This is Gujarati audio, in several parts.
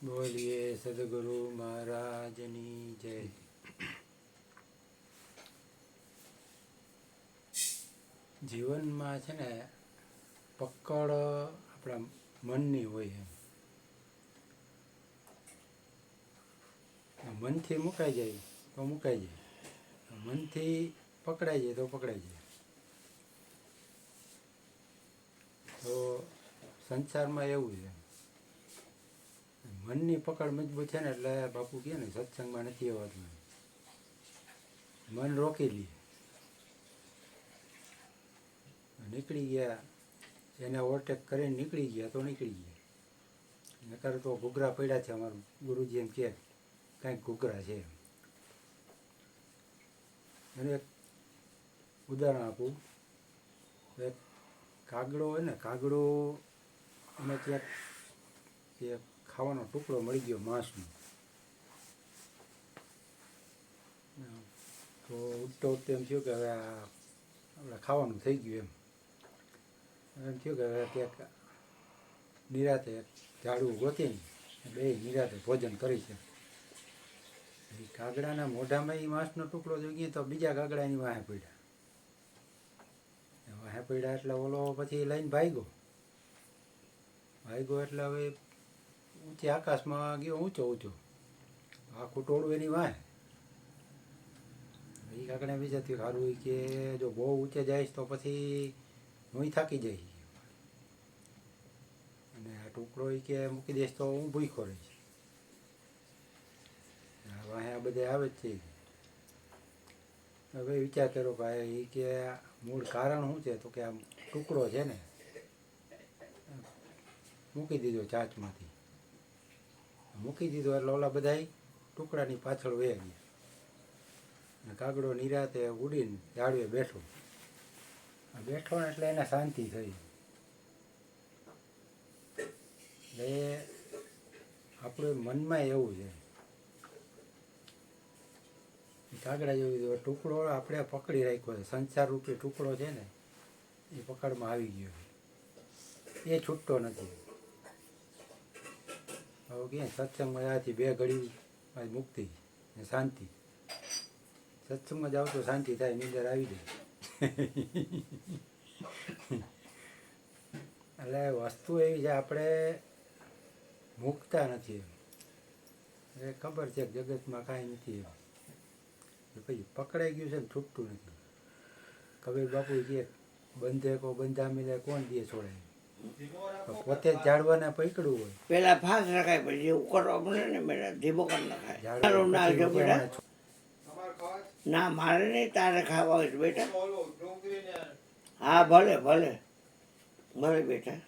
બોલીએ સદગુરુ મહારાજની જય. જીવનમાં છે ને પકડ આપણા મનની હોય એમ. મનથી મુકાઈ જાય તો મુકાઈ જાય, મનથી પકડાઈ જાય તો પકડાઈ જાય. તો સંસારમાં એવું છે, મનની પકડ મજબૂત છે ને એટલે બાપુ કહે ને સત્સંગમાં નથી આવતું. મન રોકી લે, નીકળી ગયા એને ઓવરટેક કરીને નીકળી ગયા તો નીકળી ગયા. નકર તો ઘૂઘરા પડ્યા છે. અમારું ગુરુજી એમ કહે કાંઈક ઘૂઘરા છે. એનું એક ઉદાહરણ આપું. એક કાગડો હોય ને, કાગડો અને ક્યાંક એ ખાવાનો ટુકડો મળી ગયો માંસનો. તો ઉઠતો ઉઠતો એમ થયું કે હવે આપણે ખાવાનું થઈ ગયું એમ થયું કે હવે ક્યાંક નિરાતે ઝાડવું ગોતીને બે નિરાતે ભોજન કરી છે. એ કાગડાના મોઢામાં એ માંસનો ટુકડો જોઈ ગયો તો બીજા કાગડાની વાહે પડ્યા. વાહે પડ્યા એટલે ઓલો પછી લઈને ભાગ્યો એટલે હવે ઊંચી આકાશમાં ગયો, ઊંચો આખું ટોળું એની વાહે. એ કાગડા બીજા થયું સારું કે જો બહુ ઊંચે જઈશ તો પછી હું થાકી જઈશ અને આ ટુકડો કે મૂકી દઈશ તો હું ભૂખ્યો રહીશ. વાહે આ બધા આવે જ છે. હવે વિચાર કર્યો ભાઈ એ કે મૂળ કારણ શું છે? તો કે આમ ટુકડો છે ને મૂકી દીધો ચાંચમાંથી, મૂકી દીધો એટલે ઓલા બધા ટુકડાની પાછળ વહી ગયા. અને કાગડો નિરાતે ઉડીને ઝાડવે બેઠો ને એટલે એને શાંતિ થઈ. એટલે આપણું મનમાં એવું છે, કાગડા જેવું ટુકડો આપણે પકડી રાખ્યો છે. સંસાર રૂપી ટુકડો છે ને એ પકડમાં આવી ગયો, એ છૂટતો નથી. હવે ક્યાં સત્સંગમાં જવાથી બે ઘડી મુક્તિ ને શાંતિ. સત્સંગમાં જાઓ તો શાંતિ થાય, નીંદર આવી જાય. એટલે વસ્તુ એવી છે આપણે મૂકતા નથી. એ ખબર છે કે જગતમાં કાંઈ નથી એમ, પછી પકડાઈ ગયું છે ને છૂટતું નથી. કબીર બાપુ કહે બંધે કો બંધા મિલે કોણ દે છોડાય. પોતે જ ઝાડવાને પકડવું હોય પેલા ફાસ રખાય, પછી એવું કરવા પડે ને બેટા ધીમો કરી નખાય. ના મારે નહીં, તારે ખાવા હોય બેટા. હા ભલે ભલે ભલે બેટા.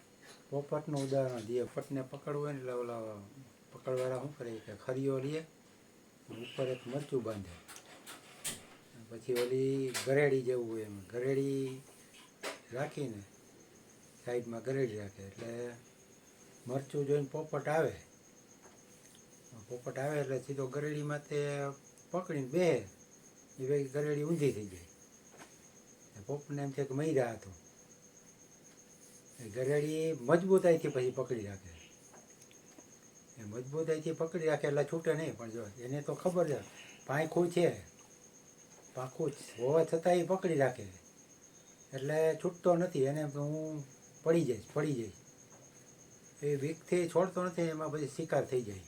પોપટનું ઉદાહરણ દે. પોપટને પકડવું હોય ને એટલે ઓલા પકડવાળા શું કરે કે ખરીઓ લે, ઉપર એક મરચું બાંધે, પછી ઓલી ગરેડી જેવું હોય એમ ગરેડી રાખીને સાઈડમાં ગરેડી રાખે. એટલે મરચું જોઈને પોપટ આવે એટલે સીધો ગરેડીમાં તે પકડીને બે એ ભાઈ ગરેડી ઊંધી થઈ જાય. પોપટને એમ છે કે મર્યા હતો. એ ગરેડી મજબૂતાઈથી પછી પકડી રાખે. એ મજબૂતાઈથી પકડી રાખે એટલે છૂટે નહીં. પણ જો એને તો ખબર છે પાંખું છે, પાંખું હોવા છતાં એ પકડી રાખે એટલે છૂટતો નથી. એને હું પડી જઈશ એ વીકથી છોડતો નથી. એમાં પછી શિકાર થઈ જાય.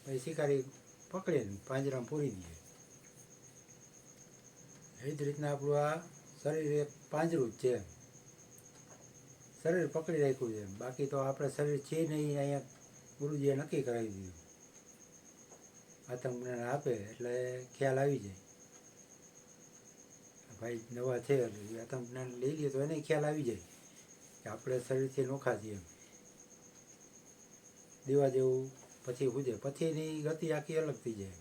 પછી શિકારી પકડીને પાંજરામાં પૂરી દે. એ જ રીતના આપણું આ શરીર એક પાંજરું જ છે. શરીર પકડી રાખ્યું છે, બાકી તો આપણે શરીર છે નહીં. અહીંયા ગુરુજીએ નક્કી કરાવી દીધું. આત્મજ્ઞાન આપે એટલે ખ્યાલ આવી જાય ભાઈ નવા છે. આત્મજ્ઞાન લઈ લે તો એને ખ્યાલ આવી જાય કે આપણે શરીરથી નોખા છીએ એમ. દેવા જેવું પછી પૂજે, પછીની ગતિ આખી અલગ થઈ જાય.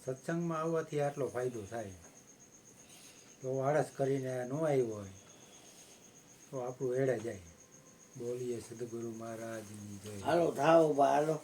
સત્સંગમાં આવવાથી આટલો ફાયદો થાય. તો આળસ કરીને ન આવ્યો હોય તો આપણું એળે જાય. બોલીએ સદગુરુ મહારાજની જય. હાલો થાવ હાલો.